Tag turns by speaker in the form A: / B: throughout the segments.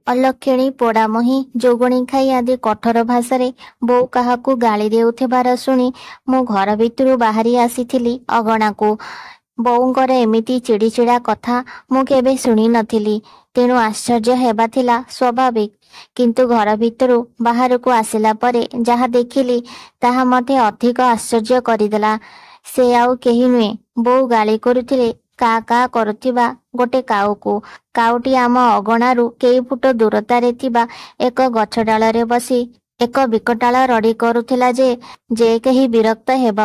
A: अलक्षणी पोड़ामही जोगुणी खाई आदि कठोर भाषारे बोऊ काहाकू गाली देउथिबार शुणी मु घर भितरु बाहरी आसीथिली अगणा को। बोऊंकर एमिति चिड़ीचिड़ा कथा मु केबे शुणी नथिली, तेणु आश्चर्य हेबा थिला स्वाभाविक। किंतु घर भितरु बाहर को आसिला परे जहा देखिली ताहा मते अधिक आश्चर्य करिदेला। से आउ केही नुहे, बोऊ गाली करुथिले का का करुथिबा गोटे काऊको। काऊटी आम अगणारू केई फुट दूरतारे थिबा एक गछ डालरे बसी एक विकटाल रड़ी करुथिला जे केही विरक्त हेब,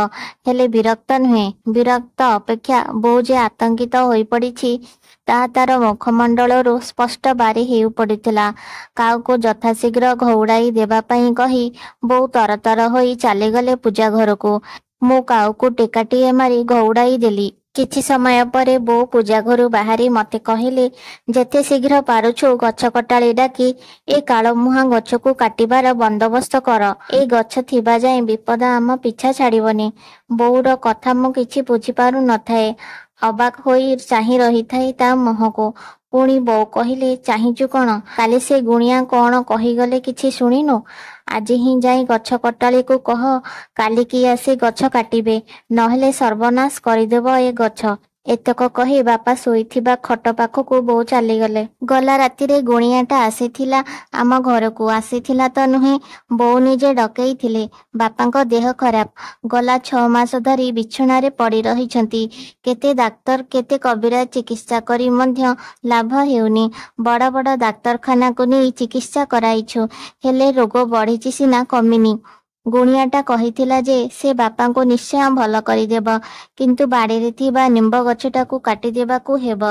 A: हेले विरक्त नुहे। विरक्त अपेक्षा बोऊ जे आतंकित होई पड़िछि ताहा तार मुखमंडलरू स्पष्ट बारी हेउ पड़िथिला। काऊको यथाशीघ्र घौड़ाई देबा पई कही बोऊ तरतर होई चालीगले पूजा घरको। मु काऊको टेकाटिए मारी घौड़ाई देली। किछि समय परे बोऊ पूजा घरू बाहरी मते कहिले, जेते शीघ्र पारुछु गछ कटाली डाकी ए कालमुहा गछकू काटिबार बंदोबस्त कर। ए गछ थिबा जाए विपद आम पिछा छाड़िबनी। बोऊर कथा मु किछि बुझी पारु नथाए, अबाक होई चाही रही थाए ता मुहको। पुणी बोऊ कहिले, चाहिचु कण? काली से गुणिया कण कहीगले किछि शुणिनु? आज ही जाई गछ कटाली को कह, काली की आसी गछ काटिबे, नहेले सर्वनाश करिदेब ए गछ। एतक कही बापा शोईथिबा खट पाखकू बोऊ चालीगले। गला रातिरे गुणियाटा आसीथिला आम घरकू। आसीथिला तो नुहे, बोऊ निजे डकेइथिले। बापांको देह खराब, गला 6 मास धरी बिछणारे पड़ी रहिछंती। केते डाक्तर केते कबिराज चिकित्सा करी मध्य लाभ हेउनी। बड़ बड़ डाक्तरखाना को नहीं चिकित्सा कराइछु, हेले रोग बढ़िछि सिना कमिनी। गुणियाटा कहिथिला जे से बापांको निश्चय भल करिदेब, किंतु बाड़ीरे थिबा निंब गछटाकू काटी देबाकू हेब।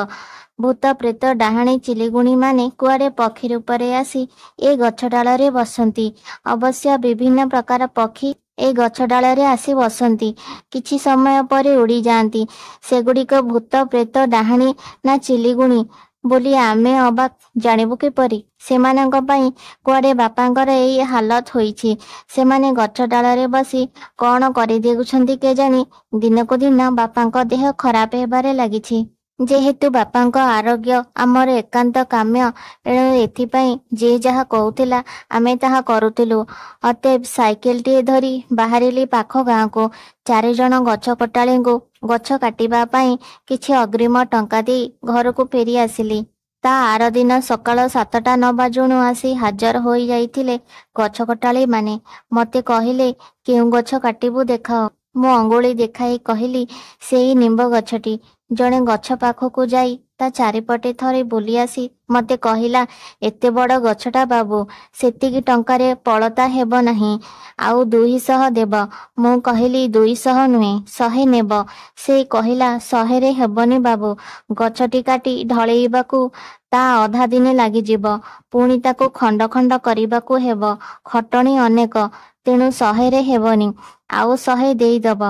A: भूत प्रेत डाहाणी चिलिगुणी माने कुआडे पक्षी रूपरे आसी ए गछ डालरे बसंती। अवश्य विभिन्न प्रकार पक्षी ए गछ डालरे आसी बसंती, किछि समय परे उड़ी जाती। सेगुड़िक भूत प्रेत डाहाणी ना चिलिगुणी बोली आमे अबाक जानिबु किपरि? सेमानंक पई कुआडे बापांकर एई हालत होईछि। सेमाने गछ डालरे बसी कौन करि देउछंती केजानी दिनकु दिन बापांक देह खराब हेबारे लागिछि। जेहेतु बापांक आरोग्य आमर एकांत काम्य, एणु एथिपाई जे जहा कहूथिला आमे ताहा करुथिलु। अतएव साइकेलटिए धरी बाहरिली पाख गाँ को। 4 जण गछ कटाळीଙ୍କୁ गछ काटिबा पाई किछि अग्रिम टंका देई घरକୁ फेरी आसिली। ता आर दिन सकाळ 7टा 9 बाजुणु आसी हाजर होई जाइथिले गछ कटाळी माने। मते कहिले, केउ गछ काटिबु देखाओ। मु अंगुली देखाई कहिली, सेई निंब गछटी। जणे गछ पाखକୁ जाई ता चारिपटे थरे बुली आसी मते कहिला, एते बड़ गछटा बाबू, सेतिकी टंकारे पळता हेब नाही, आउ 200 देब। मु कहिली 200 नुहे 100 नेब। से कहिला 100 रे हेबनी बाबू, गछटी काटी ढळेइबाकू ता अधा दिने लागिजिब, पुणी ताकू खंड खंड करिबाकू हेब, खटणी अनेक, तेणु 100 रे हेबनी, आउ 100 देइदब।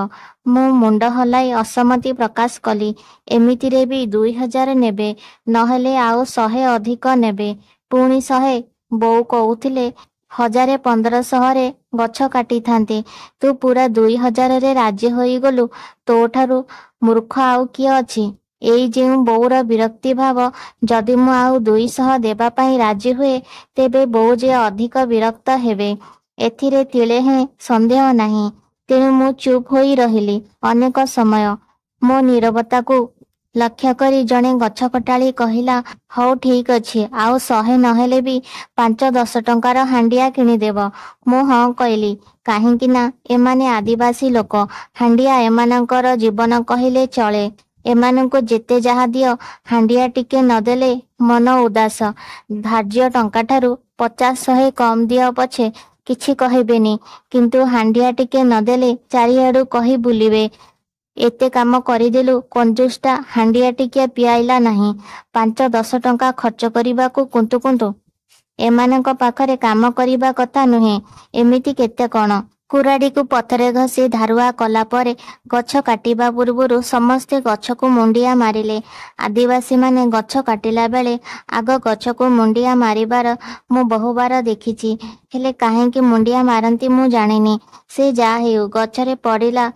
A: मु मुंड हलाई असमति प्रकाश कली। एमितिरे भी 2000 नेबे, नहेले आउ 100 अधिक नेबे। पुणी 100 बोऊ कहूथिले 1000-1500 रे गछ काटी थांते। तू पूरा 2000 रे राजी होई गलु, तो ठारू मूर्ख आउ किए अछि? एई जेउ बोऊर विरक्ति भाव, जदि मु आउ 200 देबा पाई राजी हुए, तेबे बोऊ जे अधिक विरक्त हेबे, एथिरे तिले हें संदेह नाही। तेणु मु चुप होई रहिली अनेक समय। मो नीरवता को लक्ष्य करी जणे गछ कटाळी कहिला, हौ ठीक अछि, आउ 100 नहेले भी 5-10 टंकार हांडिया किनिदेब। मु हाँ कहली, काहींकि ना एमाने आदिवासी लोक, हांडिया एमानंकर जीवन कहिले चले। एमानंको जेते जाहा दियो, हांडिया टिके नदेले मन उदास। धार्य टंका ठारू 50-100 कम दियो पछे किछि कहिबेनी, किंतु हांडिया टिके नदेले चारिआडू कही बुलिबे, एते काम करिदेलु कंजूसटा हांडिया टिके पियाइला नाही, 5-10 टंका खर्च करिबाकू कुंतु कुंतु। एमानंक पाखरे काम करिबा कथा नुहे, एमिति केते कण। कुराड़ी को पथरे घसी धारुआ कला परे गछ काटिबा पूर्वरु समस्ते गछ को मुंडिया मारिले। आदिवासी माने गछ काटिला बेले आग गछ को मुंडिया मारिबार मु बहुबार देखिछि, हेले काहेकि मुंडिया मारंती मु जानिनी। से जा हेउ गछरे पड़िला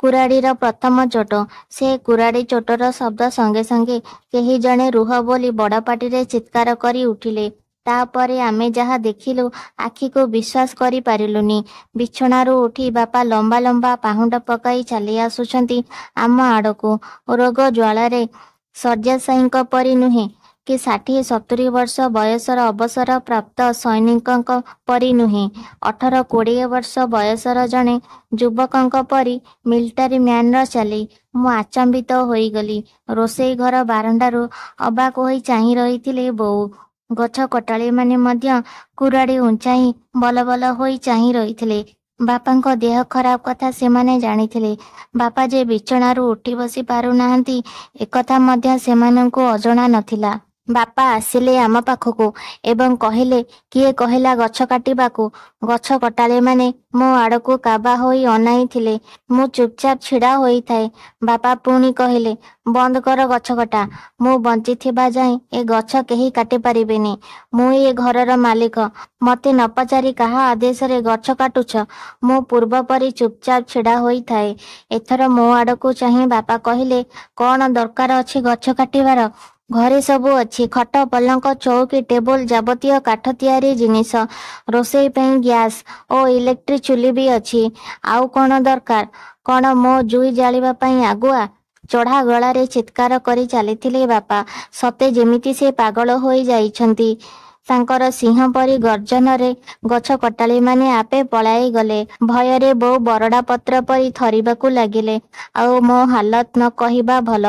A: कुराड़ीर प्रथम चोट। से कुराड़ी चोटर शब्द संगे संगे केही जणे रुह बोली बड़ पाटिरे चित्कार करी उठिले। ତାପରେ ଆମେ ଯାହା ଦେଖିଲୁ ଆଖିକୁ ବିଶ୍ୱାସ କରିପାରିଲୁନି। ବିଛଣାରୁ ଉଠି ବାପା ଲମ୍ବା ଲମ୍ବା ପାହୁଣ୍ଡ ପକାଇ ଚାଲି ଆସୁଛନ୍ତି ଆମ ଆଡ଼କୁ। ରୋଗ ଜ୍ୱାଳାରେ ଶଯ୍ୟାଶାୟୀଙ୍କ ପରି ନୁହେଁ କି 60-70 ବର୍ଷ ବୟସର ଅବସର ପ୍ରାପ୍ତ ସୈନିକଙ୍କ ପରି ନୁହେଁ, 18-20 ବର୍ଷ ବୟସର ଜଣେ ଯୁବକଙ୍କ ପରି ମିଲିଟାରୀ ମ୍ୟାନର ଚାଲି। ମୁଁ ଆଚମ୍ବିତ ହୋଇଗଲି। ରୋଷେଇ ଘର ବାରଣ୍ଡାରୁ ଅବାକ ହୋଇ ଚାହିଁ ରହିଥିଲେ ବୋଉ। ଗଛ କଟାଳିମାନେ ମଧ୍ୟ କୁରାଢ଼ୀ ଉଞ୍ଚାଇ ବଲ ବଲ ହୋଇ ଚାହିଁ ରହିଥିଲେ। ବାପାଙ୍କ ଦେହ ଖରାପ କଥା ସେମାନେ ଜାଣିଥିଲେ। ବାପା ଯେ ବିଛଣାରୁ ଉଠି ବସି ପାରୁନାହାନ୍ତି ଏକଥା ମଧ୍ୟ ସେମାନଙ୍କୁ ଅଜଣା ନଥିଲା। ବାପା ଆସିଲେ ଆମ ପାଖକୁ ଏବଂ କହିଲେ, କିଏ କହିଲା ଗଛ କାଟିବାକୁ? ଗଛ କଟାଳିମାନେ ମୋ ଆଡ଼କୁ କାବା ହୋଇ ଅନାଇଥିଲେ। ମୁଁ ଚୁପଚାପ ଛିଡ଼ା ହୋଇଥାଏ। ବାପା ପୁଣି କହିଲେ, ବନ୍ଦ କର ଗଛ କଟା। ମୁଁ ବଞ୍ଚିଥିବା ଯାଏଁ ଏ ଗଛ କେହି କାଟି ପାରିବେନି। ମୁଁ ଏ ଘରର ମାଲିକ। ମୋତେ ନ ପଚାରି କାହା ଆଦେଶରେ ଗଛ କାଟୁଛ? ମୁଁ ପୂର୍ବ ପରି ଚୁପଚାପ ଛିଡ଼ା ହୋଇଥାଏ। ଏଥର ମୋ ଆଡ଼କୁ ଚାହିଁ ବାପା କହିଲେ, କ'ଣ ଦରକାର ଅଛି ଗଛ କାଟିବାର? ଘରେ ସବୁ ଅଛି, ଖଟ, ପଲଙ୍କ, ଚୌକି, ଟେବୁଲ, ଯାବତୀୟ କାଠ ତିଆରି ଜିନିଷ। ରୋଷେଇ ପାଇଁ ଗ୍ୟାସ୍ ଓ ଇଲେକ୍ଟ୍ରିକ୍ ଚୁଲି ବି ଅଛି। ଆଉ କ'ଣ ଦରକାର? କ'ଣ ମୋ ଜୁଇ ଜାଳିବା ପାଇଁ ଆଗୁଆ? ଚଢ଼ା ଗଳାରେ ଚିତ୍କାର କରି ଚାଲିଥିଲେ ବାପା। ସତେ ଯେମିତି ସେ ପାଗଳ ହୋଇ ଯାଇଛନ୍ତି। ତାଙ୍କର ସିଂହ ପରି ଗର୍ଜନରେ ଗଛ କଟାଳିମାନେ ଆପେ ପଳାଇ ଗଲେ। ଭୟରେ ବୋଉ ବରଡ଼ା ପତ୍ର ପରି ଥରିବାକୁ ଲାଗିଲେ। ଆଉ ମୋ ହାଲତ ନ କହିବା ଭଲ।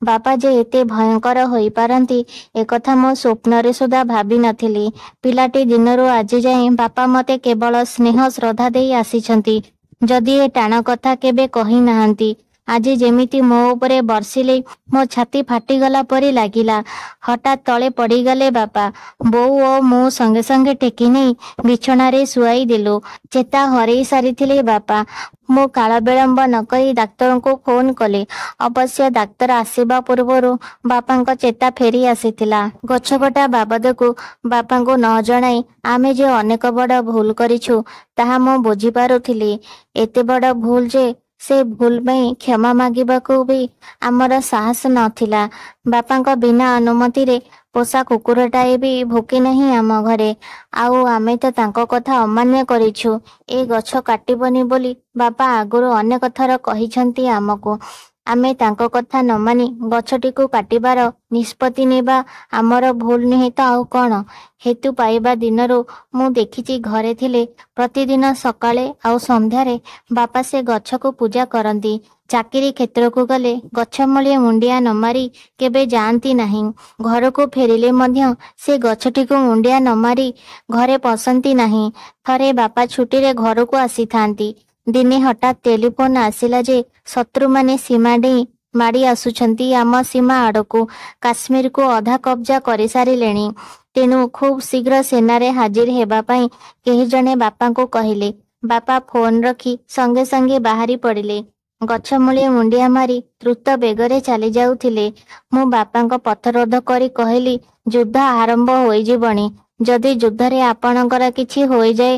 A: ବାପା ଯେ ଏତେ ଭୟଙ୍କର ହୋଇପାରନ୍ତି ଏକଥା ମୁଁ ସ୍ୱପ୍ନରେ ସୁଦ୍ଧା ଭାବି ନଥିଲି। ପିଲାଟି ଦିନରୁ ଆଜି ଯାଏଁ ବାପା ମୋତେ କେବଳ ସ୍ନେହ ଶ୍ରଦ୍ଧା ଦେଇ ଆସିଛନ୍ତି, ଯଦି ଏ ଟାଣ କଥା କେବେ କହି ନାହାନ୍ତି। ଆଜି ଯେମିତି ମୋ ଉପରେ ବର୍ଷିଲେ ମୋ ଛାତି ଫାଟିଗଲା ପରି ଲାଗିଲା। ହଠାତ୍ ତଳେ ପଡ଼ିଗଲେ ବାପା। ବୋଉ ଓ ମୁଁ ସଙ୍ଗେ ସଙ୍ଗେ ଟେକି ନେଇ ବିଛଣାରେ ଶୁଆଇ ଦେଲୁ। ଚେତା ହରେଇ ସାରିଥିଲେ ବାପା। ମୁଁ କାଳ ବିଳମ୍ବ ନ କରି ଡାକ୍ତରଙ୍କୁ ଫୋନ୍ କଲି। ଅବଶ୍ୟ ଡାକ୍ତର ଆସିବା ପୂର୍ବରୁ ବାପାଙ୍କ ଚେତା ଫେରି ଆସିଥିଲା। ଗଛକଟା ବାବଦକୁ ବାପାଙ୍କୁ ନ ଜଣାଇ ଆମେ ଯେ ଅନେକ ବଡ଼ ଭୁଲ କରିଛୁ ତାହା ମୁଁ ବୁଝିପାରୁଥିଲି। ଏତେ ବଡ଼ ଭୁଲ ଯେ ସେ ଭୁଲ ପାଇଁ କ୍ଷମା ମାଗିବାକୁ ବି ଆମର ସାହସ ନଥିଲା। ବାପାଙ୍କ ବିନା ଅନୁମତିରେ ପୋଷା କୁକୁରଟାଏ ବି ଭୋକି ନାହିଁ ଆମ ଘରେ। ଆଉ ଆମେ ତ ତାଙ୍କ କଥା ଅମାନ୍ୟ କରିଛୁ। ଏ ଗଛ କାଟିବନି ବୋଲି ବାପା ଆଗରୁ ଅନେକ ଥର କହିଛନ୍ତି ଆମକୁ। ଆମେ ତାଙ୍କ କଥା ନ ମାନି ଗଛଟିକୁ କାଟିବାର ନିଷ୍ପତ୍ତି ନେବା ଆମର ଭୁଲ ନୁହେଁ ତ ଆଉ କ'ଣ? ହେତୁ ପାଇବା ଦିନରୁ ମୁଁ ଦେଖିଛି ଘରେ ଥିଲେ ପ୍ରତିଦିନ ସକାଳେ ଆଉ ସନ୍ଧ୍ୟାରେ ବାପା ସେ ଗଛକୁ ପୂଜା କରନ୍ତି। ଚାକିରି କ୍ଷେତ୍ରକୁ ଗଲେ ଗଛ ମୂଳେ ମୁଣ୍ଡିଆ ନ ମାରି କେବେ ଯାଆନ୍ତି ନାହିଁ। ଘରକୁ ଫେରିଲେ ମଧ୍ୟ ସେ ଗଛଟିକୁ ମୁଣ୍ଡିଆ ନ ମାରି ଘରେ ପଶନ୍ତି ନାହିଁ। ଥରେ ବାପା ଛୁଟିରେ ଘରକୁ ଆସିଥାନ୍ତି। ଦିନେ ହଠାତ୍ ଟେଲିଫୋନ ଆସିଲା ଯେ ଶତ୍ରୁମାନେ ସୀମା ଡେଇଁ ମାଡ଼ି ଆସୁଛନ୍ତି ଆମ ସୀମା ଆଡ଼କୁ। କାଶ୍ମୀରକୁ ଅଧା କବ୍ଜା କରିସାରିଲେଣି। ତେଣୁ ଖୁବ୍ ଶୀଘ୍ର ସେନାରେ ହାଜିର ହେବା ପାଇଁ କେହି ଜଣେ ବାପାଙ୍କୁ କହିଲେ। ବାପା ଫୋନ ରଖି ସଙ୍ଗେ ସଙ୍ଗେ ବାହାରି ପଡ଼ିଲେ। ଗଛ ମୂଳେ ମୁଣ୍ଡିଆ ମାରି ଦ୍ରୁତ ବେଗରେ ଚାଲି ଯାଉଥିଲେ। ମୁଁ ବାପାଙ୍କ ପଥରୋଧ କରି କହିଲି, ଯୁଦ୍ଧ ଆରମ୍ଭ ହୋଇଯିବଣି। ଯଦି ଯୁଦ୍ଧରେ ଆପଣଙ୍କର କିଛି ହୋଇଯାଏ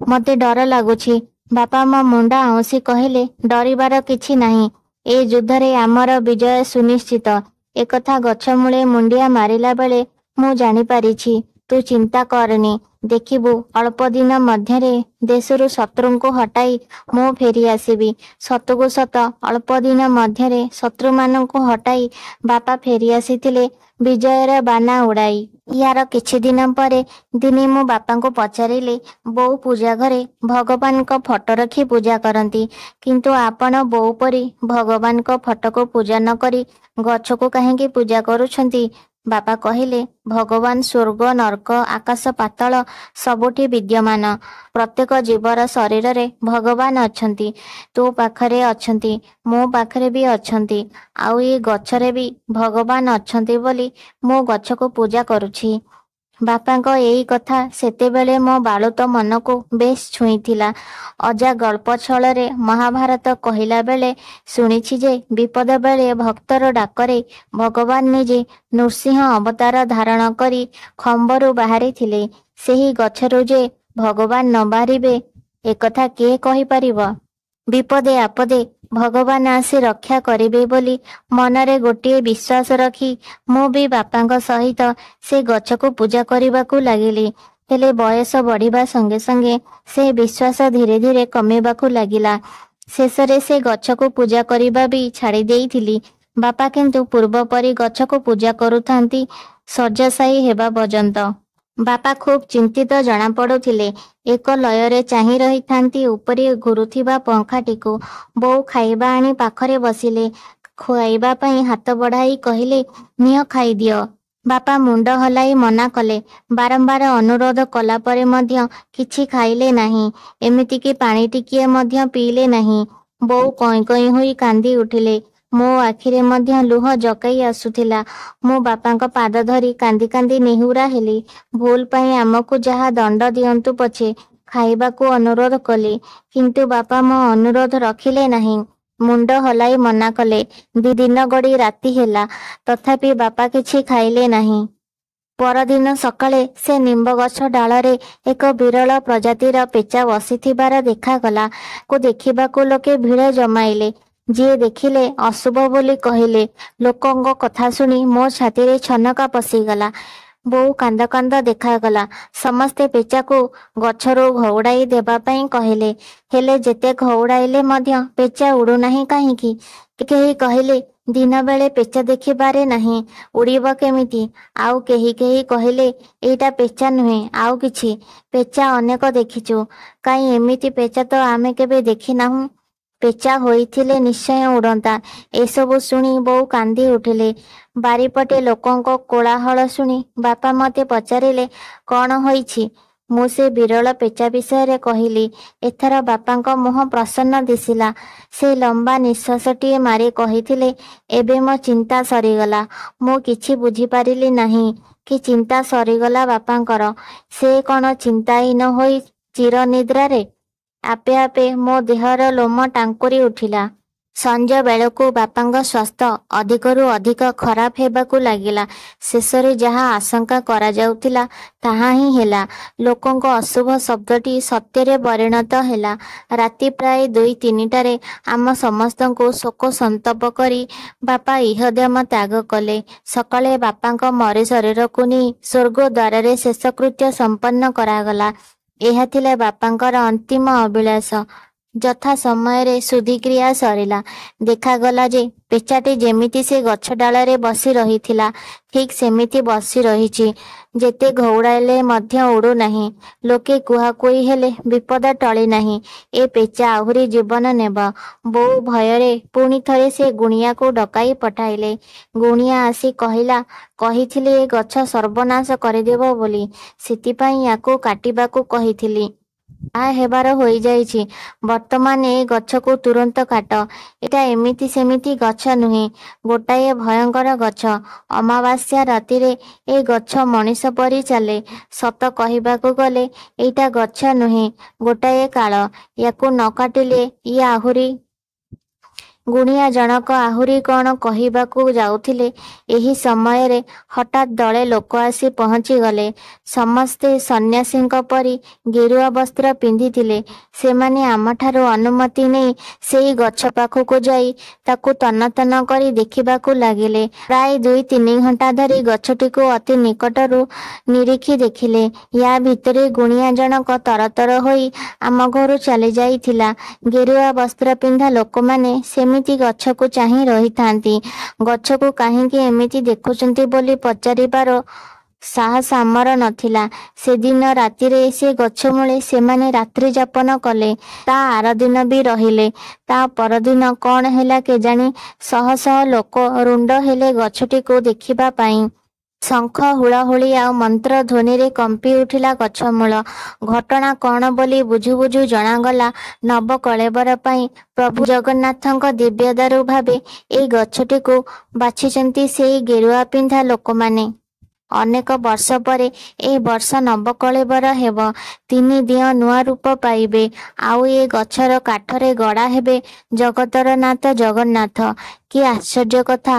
A: ମୋତେ ଡର ଲାଗୁଛି। ବାପା ମୋ ମୁଣ୍ଡ ଆଉଁସି କହିଲେ, ଡରିବାର କିଛି ନାହିଁ। ଏ ଯୁଦ୍ଧରେ ଆମର ବିଜୟ ସୁନିଶ୍ଚିତ। ଏକଥା ଗଛ ମୂଳେ ମୁଣ୍ଡିଆ ମାରିଲା ବେଳେ ମୁଁ ଜାଣିପାରିଛି। ତୁ ଚିନ୍ତା କରନି। ଦେଖିବୁ ଅଳ୍ପ ଦିନ ମଧ୍ୟରେ ଦେଶରୁ ଶତ୍ରୁଙ୍କୁ ହଟାଇ ମୁଁ ଫେରି ଆସିବି। ସତକୁ ସତ ଅଳ୍ପ ଦିନ ମଧ୍ୟରେ ଶତ୍ରୁମାନଙ୍କୁ ହଟାଇ ବାପା ଫେରି ଆସିଥିଲେ ବିଜୟର ବାନା ଉଡ଼ାଇ। ୟାର କିଛି ଦିନ ପରେ ଦିନେ ମୁଁ ବାପାଙ୍କୁ ପଚାରିଲି, ବୋଉ ପୂଜା ଘରେ ଭଗବାନଙ୍କ ଫଟୋ ରଖି ପୂଜା କରନ୍ତି, କିନ୍ତୁ ଆପଣ ବୋଉ ପରି ଭଗବାନଙ୍କ ଫଟୋକୁ ପୂଜା ନ କରି ଗଛକୁ କାହିଁକି ପୂଜା କରୁଛନ୍ତି? ବାପା କହିଲେ, ଭଗବାନ ସ୍ୱର୍ଗ, ନର୍କ, ଆକାଶ ପାତାଳ ସବୁଠି ବିଦ୍ୟମାନ। ପ୍ରତ୍ୟେକ ଜୀବର ଶରୀରରେ ଭଗବାନ ଅଛନ୍ତି। ତୋ ପାଖରେ ଅଛନ୍ତି, ମୋ ପାଖରେ ବି ଅଛନ୍ତି। ଆଉ ଏ ଗଛରେ ବି ଭଗବାନ ଅଛନ୍ତି ବୋଲି ମୁଁ ଗଛକୁ ପୂଜା କରୁଛି। ବାପାଙ୍କ ଏଇ କଥା ସେତେବେଳେ ମୋ ବାଳୁତ ମନକୁ ବେଶ ଛୁଇଁଥିଲା। ଅଜା ଗଳ୍ପ ଛଳରେ ମହାଭାରତ କହିଲା ବେଳେ ଶୁଣିଛି ଯେ ବିପଦ ବେଳେ ଭକ୍ତର ଡାକରେ ଭଗବାନ ନିଜେ ନୃସିଂହ ଅବତାର ଧାରଣ କରି ଖମ୍ବରୁ ବାହାରିଥିଲେ। ସେହି ଗଛରୁ ଯେ ଭଗବାନ ନ ବାହାରିବେ ଏକଥା କିଏ କହିପାରିବ? ବିପଦେ ଆପଦେ ଭଗବାନ ଆସି ରକ୍ଷା କରିବେ ବୋଲି ମନରେ ଗୋଟିଏ ବିଶ୍ୱାସ ରଖି ମୁଁ ବି ବାପାଙ୍କ ସହିତ ସେ ଗଛକୁ ପୂଜା କରିବାକୁ ଲାଗିଲି। ହେଲେ ବୟସ ବଢ଼ିବା ସଙ୍ଗେ ସଙ୍ଗେ ସେ ବିଶ୍ୱାସ ଧୀରେ ଧୀରେ କମିବାକୁ ଲାଗିଲା। ଶେଷରେ ସେ ଗଛକୁ ପୂଜା କରିବା ବି ଛାଡ଼ି ଦେଇଥିଲି। ବାପା କିନ୍ତୁ ପୂର୍ବ ପରି ଗଛକୁ ପୂଜା କରୁଥାନ୍ତି ଶଯ୍ୟାଶାୟୀ ହେବା ପର୍ଯ୍ୟନ୍ତ। ବାପା ଖୁବ୍ ଚିନ୍ତିତ ଜଣାପଡ଼ୁଥିଲେ। ଏକ ଲୟରେ ଚାହିଁ ରହିଥାନ୍ତି ଉପରେ ଘୁରୁଥିବା ପଙ୍ଖାଟିକୁ। ବୋଉ ଖାଇବା ଆଣି ପାଖରେ ବସିଲେ। ଖୁଆଇବା ପାଇଁ ହାତ ବଢ଼ାଇ କହିଲେ, ନିଅ ଖାଇଦିଅ। ବାପା ମୁଣ୍ଡ ହଲାଇ ମନା କଲେ। ବାରମ୍ବାର ଅନୁରୋଧ କଲା ପରେ ମଧ୍ୟ କିଛି ଖାଇଲେ ନାହିଁ। ଏମିତିକି ପାଣି ଟିକିଏ ମଧ୍ୟ ପିଇଲେ ନାହିଁ। ବୋଉ କଇଁ କଇଁ ହୋଇ କାନ୍ଦି ଉଠିଲେ। ମୋ ଆଖିରେ ମଧ୍ୟ ଲୁହ ଜକାଇ ଆସୁଥିଲା। ମୁଁ ବାପାଙ୍କ ପାଦ ଧରି କାନ୍ଦି କାନ୍ଦି ନେହୁରା ହେଲି। ଭୁଲ ପାଇଁ ଆମକୁ ଯାହା ଦଣ୍ଡ ଦିଅନ୍ତୁ ପଛେ ଖାଇବାକୁ ଅନୁରୋଧ କଲି। କିନ୍ତୁ ବାପା ମୋ ଅନୁରୋଧ ରଖିଲେ ନାହିଁ। ମୁଣ୍ଡ ହଲାଇ ମନା କଲେ। 2 ଦିନ ଗଡ଼ି ରାତି ହେଲା, ତଥାପି ବାପା କିଛି ଖାଇଲେ ନାହିଁ। ପରଦିନ ସକାଳେ ସେ ନିମ୍ବ ଗଛ ଡାଳରେ ଏକ ବିରଳ ପ୍ରଜାତିର ପେଚା ବସିଥିବାର ଦେଖାଗଲା। ତାକୁ ଦେଖିବାକୁ ଲୋକେ ଭିଡ଼ ଜମାଇଲେ। ଯିଏ ଦେଖିଲେ ଅଶୁଭ ବୋଲି କହିଲେ। ଲୋକଙ୍କ କଥା ଶୁଣି ମୋ ଛାତିରେ ଛନକା ପଶିଗଲା। ବୋଉ କାନ୍ଦ କାନ୍ଦ ଦେଖାଗଲା। ସମସ୍ତେ ପେଚାକୁ ଗଛରୁ ଘଉଡ଼ାଇ ଦେବା ପାଇଁ କହିଲେ। ହେଲେ ଯେତେ ଘଉଡ଼ାଇଲେ ମଧ୍ୟ ପେଚା ଉଡ଼ୁନାହିଁ କାହିଁକି? କେହି କହିଲେ ଦିନବେଳେ ପେଚା ଦେଖିପାରେ ନାହିଁ, ଉଡ଼ିବ କେମିତି? ଆଉ କେହି କହିଲେ ଏଇଟା ପେଚା ନୁହେଁ, ଆଉ କିଛି। ପେଚା ଅନେକ ଦେଖିଛୁ, କାହିଁ ଏମିତି ପେଚା ତ ଆମେ କେବେ ଦେଖିନାହୁଁ। ପେଚା ହୋଇଥିଲେ ନିଶ୍ଚୟ ଉଡ଼ନ୍ତା। ଏସବୁ ଶୁଣି ବୋଉ କାନ୍ଦି ଉଠିଲେ। ବାରିପଟେ ଲୋକଙ୍କ କୋଳାହଳ ଶୁଣି ବାପା ମୋତେ ପଚାରିଲେ, କ'ଣ ହୋଇଛି? ମୁଁ ସେ ବିରଳ ପେଚା ବିଷୟରେ କହିଲି। ଏଥର ବାପାଙ୍କ ମୁହଁ ପ୍ରସନ୍ନ ଦିଶିଲା। ସେ ଲମ୍ବା ନିଶ୍ୱାସଟିଏ ମାରି କହିଥିଲେ, ଏବେ ମୋ ଚିନ୍ତା ସରିଗଲା। ମୁଁ କିଛି ବୁଝିପାରିଲି ନାହିଁ କି ଚିନ୍ତା ସରିଗଲା ବାପାଙ୍କର। ସେ କ'ଣ ଚିନ୍ତାହୀନ ହୋଇ ଚିରନିଦ୍ରାରେ? ଆପେ ଆପେ ମୋ ଦେହର ଲୋମ ଟାଙ୍କୁରି ଉଠିଲା। ସଞ୍ଜ ବେଳକୁ ବାପାଙ୍କ ସ୍ୱାସ୍ଥ୍ୟ ଅଧିକରୁ ଅଧିକ ଖରାପ ହେବାକୁ ଲାଗିଲା। ଶେଷରେ ଯାହା ଆଶଙ୍କା କରାଯାଉଥିଲା ତାହା ହିଁ ହେଲା। ଲୋକଙ୍କ ଅଶୁଭ ଶବ୍ଦଟି ସତ୍ୟରେ ପରିଣତ ହେଲା। ରାତି ପ୍ରାୟ 2-3ଟାରେ ଆମ ସମସ୍ତଙ୍କୁ ଶୋକ ସନ୍ତପ କରି ବାପା ଇହଧାମ ତ୍ୟାଗ କଲେ। ସକାଳେ ବାପାଙ୍କ ମରି ଶରୀରକୁ ନେଇ ସ୍ୱର୍ଗ ଦ୍ୱାରରେ ଶେଷକୃତ୍ୟ ସମ୍ପନ୍ନ କରାଗଲା। ଏହା ଥିଲା ବାପାଙ୍କର ଅନ୍ତିମ ଅଭିଳାଷ। ଯଥା ସମୟରେ ଶୁଦ୍ଧିକ୍ରିୟା ସରିଲା। ଦେଖାଗଲା ଯେ ପେଚାଟି ଯେମିତି ସେ ଗଛ ଡାଳରେ ବସି ରହିଥିଲା, ଠିକ୍ ସେମିତି ବସି ରହିଛି। ଯେତେ ଘଉଡ଼ାଇଲେ ମଧ୍ୟ ଉଡ଼ୁନାହିଁ। ଲୋକେ କୁହାକୁହି ହେଲେ ବିପଦ ଟଳି ନାହିଁ। ଏ ପେଚା ଆହୁରି ଜୀବନ ନେବ। ବୋଉ ଭୟରେ ପୁଣି ଥରେ ସେ ଗୁଣିଆକୁ ଡକାଇ ପଠାଇଲେ। ଗୁଣିଆ ଆସି କହିଲା, କହିଥିଲି ଏ ଗଛ ସର୍ବନାଶ କରିଦେବ ବୋଲି, ସେଥିପାଇଁ ୟାକୁ କାଟିବାକୁ କହିଥିଲି। ଯାହା ହେବାର ହୋଇଯାଇଛି। ବର୍ତ୍ତମାନ ଏ ଗଛକୁ ତୁରନ୍ତ କାଟ। ଏଟା ଏମିତି ସେମିତି ଗଛ ନୁହେଁ, ଗୋଟାଏ ଭୟଙ୍କର ଗଛ। ଅମାବାସ୍ୟା ରାତିରେ ଏ ଗଛ ମଣିଷ ପରି ଚାଲେ। ସତ କହିବାକୁ ଗଲେ ଏଇଟା ଗଛ ନୁହେଁ, ଗୋଟାଏ କାଳ। ୟାକୁ ନ କାଟିଲେ ଇଏ ଆହୁରି। ଗୁଣିଆ ଜଣକ ଆହୁରି କ'ଣ କହିବାକୁ ଯାଉଥିଲେ, ଏହି ସମୟରେ ହଠାତ୍ ଦଳେ ଲୋକ ଆସି ପହଞ୍ଚିଗଲେ। ସମସ୍ତେ ସନ୍ନ୍ୟାସୀଙ୍କ ପରି ଗେରୁଆ ବସ୍ତ୍ର ପିନ୍ଧିଥିଲେ। ସେମାନେ ଆମଠାରୁ ଅନୁମତି ନେଇ ସେଇ ଗଛ ପାଖକୁ ଯାଇ ତାକୁ ତନ୍ନ ତନ୍ନ କରି ଦେଖିବାକୁ ଲାଗିଲେ। ପ୍ରାୟ 2-3 ଘଣ୍ଟା ଧରି ଗଛଟିକୁ ଅତି ନିକଟରୁ ନିରୀଖି ଦେଖିଲେ। ୟା ଭିତରେ ଗୁଣିଆ ଜଣକ ତରତର ହୋଇ ଆମ ଘରୁ ଚାଲି ଯାଇଥିଲା। ଗେରୁଆ ବସ୍ତ୍ର ପିନ୍ଧା ଲୋକମାନେ ସେମିତି ଗଛକୁ ଚାହିଁ ରହିଥାନ୍ତି। ଗଛକୁ କାହିଁକି ଏମିତି ଦେଖୁଛନ୍ତି ବୋଲି ପଚାରିବାର ସାହସ ଆମର ନଥିଲା। ସେଦିନ ରାତିରେ ସେ ଗଛ ମୂଳେ ସେମାନେ ରାତ୍ରି ଯାପନ କଲେ। ତା ଆରଦିନ ବି ରହିଲେ। ତା ପରଦିନ କ'ଣ ହେଲା କେଜାଣି ଶହ ଶହ ଲୋକ ରୁଣ୍ଡ ହେଲେ ଗଛଟିକୁ ଦେଖିବା ପାଇଁ। ଶଙ୍ଖ, ହୁଳହୁଳି ଆଉ ମନ୍ତ୍ର ଧ୍ୱନିରେ କମ୍ପି ଉଠିଲା ଗଛମୂଳ। ଘଟଣା କ'ଣ ବୋଲି ବୁଝୁ ବୁଝୁ ଜଣାଗଲା, ନବକଳେବର ପାଇଁ ପ୍ରଭୁ ଜଗନ୍ନାଥଙ୍କ ଦିବ୍ୟଦାରୁ ଭାବେ ଏଇ ଗଛଟିକୁ ବାଛିଛନ୍ତି ସେଇ ଗେରୁଆ ପିନ୍ଧା ଲୋକମାନେ। ଅନେକ ବର୍ଷ ପରେ ଏ ବର୍ଷ ନବକଳେବର ହେବ। 3 ଦିଅଁ ନୂଆ ରୂପ ପାଇବେ। ଆଉ ଏ ଗଛର କାଠରେ ଗଢ଼ା ହେବେ ଜଗତର ନାଥ ଜଗନ୍ନାଥ। କି ଆଶ୍ଚର୍ଯ୍ୟ କଥା!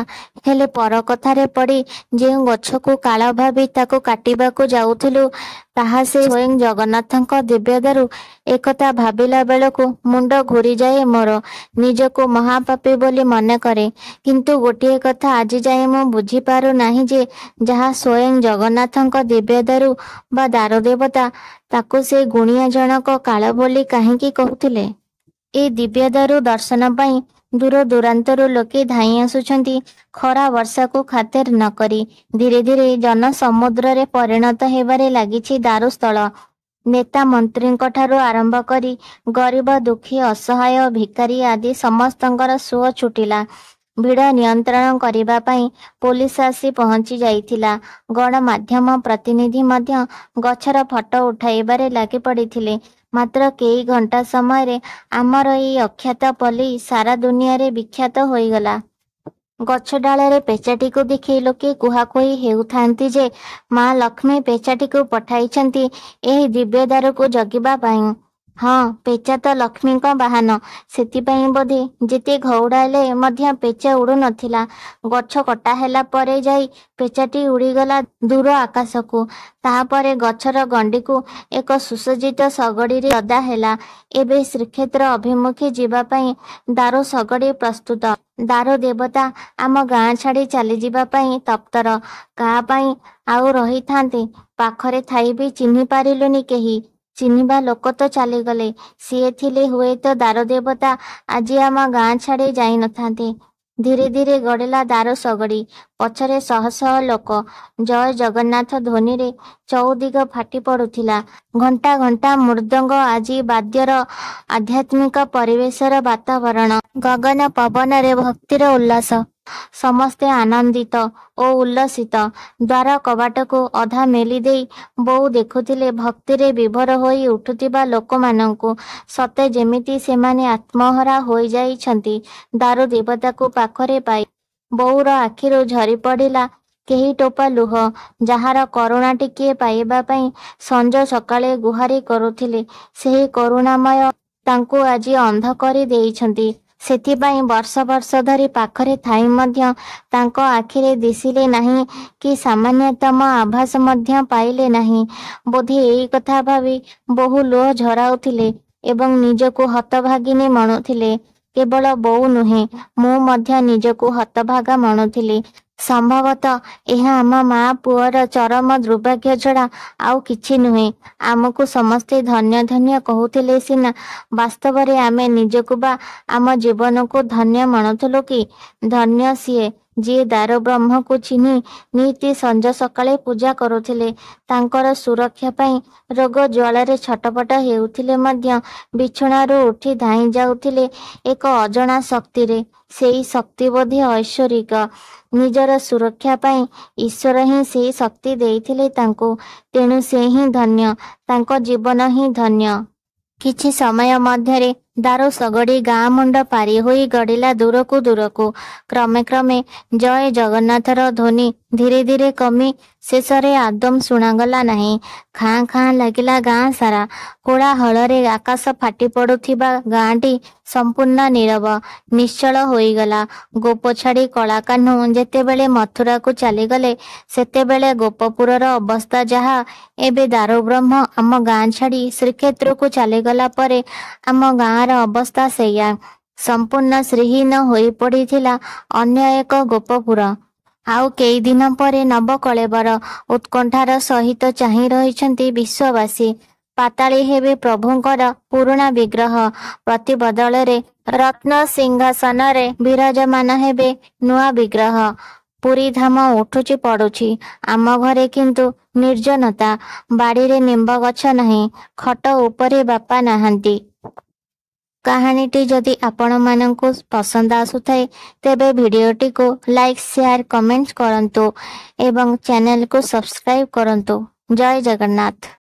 A: ହେଲେ ପର କଥାରେ ପଡ଼ି ଯେଉଁ ଗଛକୁ କାଳ ଭାବି ତାକୁ କାଟିବାକୁ ଯାଉଥିଲୁ, ତାହା ସେ ସ୍ୱୟଂ ଜଗନ୍ନାଥଙ୍କ ଦିବ୍ୟଦାରୁ। ଏକଥା ଭାବିଲା ବେଳକୁ ମୁଣ୍ଡ ଘୂରିଯାଏ ମୋର। ନିଜକୁ ମହାପାପୀ ବୋଲି ମନେ କରେ। କିନ୍ତୁ ଗୋଟିଏ କଥା ଆଜି ଯାଏ ମୁଁ ବୁଝିପାରୁ ନାହିଁ ଯେ, ଯାହା ସ୍ୱୟଂ ଜଗନ୍ନାଥଙ୍କ ଦିବ୍ୟଦାରୁ ବା ଦାରୁ ଦେବତା, ତାକୁ ସେ ଗୁଣିଆ ଜଣକ କାଳ ବୋଲି କାହିଁକି କହୁଥିଲେ? ଏ ଦିବ୍ୟଦାରୁ ଦର୍ଶନ ପାଇଁ ଦୂର ଦୂରାନ୍ତରୁ ଲୋକେ ଧାଇଁ ଆସୁଛନ୍ତି। ଖରା ବର୍ଷାକୁ ଖାତିର ନ କରି ଧୀରେ ଧୀରେ ଜନସମୁଦ୍ରରେ ପରିଣତ ହେବାରେ ଲାଗିଛି ଦାରୁସ୍ଥଳ। ନେତା ମନ୍ତ୍ରୀଙ୍କଠାରୁ ଆରମ୍ଭ କରି ଗରିବ ଦୁଃଖୀ ଅସହାୟ ଭିକାରୀ ଆଦି ସମସ୍ତଙ୍କର ସୁଅ ଛୁଟିଲା। ଭିଡ଼ ନିୟନ୍ତ୍ରଣ କରିବା ପାଇଁ ପୋଲିସ ଆସି ପହଞ୍ଚି ଯାଇଥିଲା। ଗଣମାଧ୍ୟମ ପ୍ରତିନିଧି ମଧ୍ୟ ଗଛର ଫଟୋ ଉଠାଇବାରେ ଲାଗି ପଡ଼ିଥିଲେ। ମାତ୍ର କେଇ ଘଣ୍ଟା ସମୟରେ ଆମର ଏଇ ଅଖ୍ୟାତ ପଲ୍ଲୀ ସାରା ଦୁନିଆରେ ବିଖ୍ୟାତ ହୋଇଗଲା। ଗଛ ଡାଳରେ ପେଚାଟିକୁ ଦେଖି ଲୋକେ କୁହାକୁହି ହେଉଥାନ୍ତି ଯେ, ମା ଲକ୍ଷ୍ମୀ ପେଚାଟିକୁ ପଠାଇଛନ୍ତି ଏହି ଦିବ୍ୟଦାରୁକୁ ଜଗିବା ପାଇଁ। ହଁ, ପେଚା ତ ଲକ୍ଷ୍ମୀଙ୍କ ବାହନ। ସେଥିପାଇଁ ବୋଧେ ଯେତେ ଘଉଡ଼ାଇଲେ ମଧ୍ୟ ପେଚା ଉଡ଼ୁ ନଥିଲା। ଗଛ କଟା ହେଲା ପରେ ଯାଇ ପେଚାଟି ଉଡ଼ିଗଲା ଦୂର ଆକାଶକୁ। ତାହାପରେ ଗଛର ଗଣ୍ଡିକୁ ଏକ ସୁସଜ୍ଜିତ ଶଗଡ଼ିରେ ଲଦା ହେଲା। ଏବେ ଶ୍ରୀକ୍ଷେତ୍ର ଅଭିମୁଖେ ଯିବା ପାଇଁ ଦାରୁ ଶଗଡ଼ି ପ୍ରସ୍ତୁତ। ଦାରୁ ଦେବତା ଆମ ଗାଁ ଛାଡ଼ି ଚାଲିଯିବା ପାଇଁ ତତ୍ପର। କାହା ପାଇଁ ଆଉ ରହିଥାନ୍ତେ? ପାଖରେ ଥାଇ ବି ଚିହ୍ନି ପାରିଲୁନି କେହି। ଚିହ୍ନିବା ଲୋକ ତ ଚାଲିଗଲେ। ସିଏ ଥିଲେ ହୁଏତ ଦାରୁ ଦେବତା ଆଜି ଆମ ଗାଁ ଛାଡ଼ି ଯାଇ ନଥାନ୍ତେ। ଧୀରେ ଧୀରେ ଗଡ଼ିଲା ଦାରୁ ଶଗଡ଼ି। ପଛରେ ଶହ ଶହ ଲୋକ। ଜୟ ଜଗନ୍ନାଥ ଧ୍ୱନିରେ ଚଉଦିଗ ଫାଟି ପଡ଼ୁଥିଲା। ଘଣ୍ଟା ଘଣ୍ଟା ମୃଦଙ୍ଗ ଆଜି ବାଦ୍ୟର ଆଧ୍ୟାତ୍ମିକ ପରିବେଶର ବାତାବରଣ। ଗଗନ ପବନରେ ଭକ୍ତିର ଉଲ୍ଲାସ। ସମସ୍ତେ ଆନନ୍ଦିତ ଓ ଉଲ୍ଲସିତ। ଦ୍ୱାର କବାଟକୁ ଅଧା ମେଲି ଦେଇ ବୋଉ ଦେଖୁଥିଲେ ଭକ୍ତିରେ ବିଭୋର ହୋଇ ଉଠୁଥିବା ଲୋକମାନଙ୍କୁ। ସତେ ଯେମିତି ସେମାନେ ଆତ୍ମହରା ହୋଇଯାଇଛନ୍ତି ଦାରୁ ଦେବତାକୁ ପାଖରେ ପାଇ। ବୋଉର ଆଖିରୁ ଝରି ପଡ଼ିଲା କେହି ଟୋପା ଲୁହ। ଯାହାର କରୁଣା ଟିକିଏ ପାଇବା ପାଇଁ ସଞ୍ଜ ସକାଳେ ଗୁହାରି କରୁଥିଲେ, ସେହି କରୁଣାମୟ ତାଙ୍କୁ ଆଜି ଅନ୍ଧ କରି ଦେଇଛନ୍ତି। ସେଥିପାଇଁ ବର୍ଷ ବର୍ଷ ଧରି ପାଖରେ ଥାଇ ମଧ୍ୟ ତାଙ୍କ ଆଖିରେ ଦିଶିଲେ ନାହିଁ କି ସାମାନ୍ୟତମ ଆଭାସ ମଧ୍ୟ ପାଇଲେ ନାହିଁ। ବୋଧେ ଏଇ କଥା ଭାବି ବହୁ ଲୁହ ଝରାଉଥିଲେ ଏବଂ ନିଜକୁ ହତଭାଗିନୀ ମଣୁଥିଲେ। କେବଳ ବୋଉ ନୁହେଁ, ମୁଁ ମଧ୍ୟ ନିଜକୁ ହତଭାଗା ମଣୁଥିଲି। ସମ୍ଭବତଃ ଏହା ଆମ ମା ପୁଅର ଚରମ ଦୁର୍ଭାଗ୍ୟ ଛଡ଼ା ଆଉ କିଛି ନୁହେଁ। ଆମକୁ ସମସ୍ତେ ଧନ୍ୟ ଧନ୍ୟ କହୁଥିଲେ ସିନା, ବାସ୍ତବରେ ଆମେ ନିଜକୁ ବା ଆମ ଜୀବନକୁ ଧନ୍ୟ ମଣୁଥିଲୁ କି? ଧନ୍ୟ ସିଏ ଯିଏ ଦାରୁ ବ୍ରହ୍ମକୁ ଚିହ୍ନି ନିତି ସଞ୍ଜ ସକାଳେ ପୂଜା କରୁଥିଲେ। ତାଙ୍କର ସୁରକ୍ଷା ପାଇଁ ରୋଗ ଜ୍ୱାଳାରେ ଛଟପଟ ହେଉଥିଲେ ମଧ୍ୟ ବିଛଣାରୁ ଉଠି ଧାଇଁ ଯାଉଥିଲେ ଏକ ଅଜଣା ଶକ୍ତିରେ। ସେଇ ଶକ୍ତି ବୋଧେ ଐଶ୍ୱରିକ। ନିଜର ସୁରକ୍ଷା ପାଇଁ ଈଶ୍ୱର ହିଁ ସେହି ଶକ୍ତି ଦେଇଥିଲେ ତାଙ୍କୁ। ତେଣୁ ସେ ହିଁ ଧନ୍ୟ, ତାଙ୍କ ଜୀବନ ହିଁ ଧନ୍ୟ। କିଛି ସମୟ ମଧ୍ୟରେ ଦାରୁ ଶଗଡ଼ି ଗାଁ ମୁଣ୍ଡ ପାରି ହୋଇ ଗଡ଼ିଲା ଦୂରକୁ ଦୂରକୁ। କ୍ରମେ କ୍ରମେ ଜୟ ଜଗନ୍ନାଥର ଧ୍ୱନି ଧୀରେ ଧୀରେ କମି ଶେଷରେ ଆଦୌ ଶୁଣାଗଲା ନାହିଁ। ଖାଁ ଖାଁ ଲାଗିଲା ଗାଁ ସାରା। କୋଳାହଳରେ ଆକାଶ ଫାଟି ପଡ଼ୁଥିବା ଗାଁଟି ସମ୍ପୂର୍ଣ୍ଣ ନୀରବ, ନିଶ୍ଚଳ ହୋଇଗଲା। ଗୋପ ଛାଡ଼ି କଳାକାହ୍ନୁ ଯେତେବେଳେ ମଥୁରାକୁ ଚାଲିଗଲେ, ସେତେବେଳେ ଗୋପପୁରର ଅବସ୍ଥା ଯାହା, ଏବେ ଦାରୁବ୍ରହ୍ମ ଆମ ଗାଁ ଛାଡ଼ି ଶ୍ରୀକ୍ଷେତ୍ରକୁ ଚାଲିଗଲା ପରେ ଆମ ଗାଁର ଅବସ୍ଥା ସେଇଆ। ସମ୍ପୂର୍ଣ୍ଣ ଶ୍ରୀହୀନ ହୋଇ ପଡ଼ିଥିଲା ଅନ୍ୟ ଏକ ଗୋପପୁର। ଆଉ କେଇଦିନ ପରେ ନବକଳେବର। ଉତ୍କଣ୍ଠାର ସହିତ ଚାହିଁ ରହିଛନ୍ତି ବିଶ୍ୱବାସୀ। ପାତାଳି ହେବେ ପ୍ରଭୁଙ୍କର ପୁରୁଣା ବିଗ୍ରହ। ପ୍ରତିବଦଳରେ ରତ୍ନ ସିଂହାସନରେ ବିରାଜମାନ ହେବେ ନୂଆ ବିଗ୍ରହ। ପୁରୀ ଧାମ ଉଠୁଛି ପଡ଼ୁଛି। ଆମ ଘରେ କିନ୍ତୁ ନିର୍ଜନତା। ବାଡ଼ିରେ ନିମ୍ବ ଗଛ ନାହିଁ, ଖଟ ଉପରେ ବାପା ନାହାନ୍ତି। କାହାଣୀଟି ଯଦି ଆପଣମାନଙ୍କୁ ପସନ୍ଦ ଆସୁଥାଏ, ତେବେ ଭିଡ଼ିଓଟିକୁ ଲାଇକ୍, ସେୟାର, କମେଣ୍ଟ କରନ୍ତୁ ଏବଂ ଚ୍ୟାନେଲକୁ ସବସ୍କ୍ରାଇବ୍ କରନ୍ତୁ। ଜୟ ଜଗନ୍ନାଥ।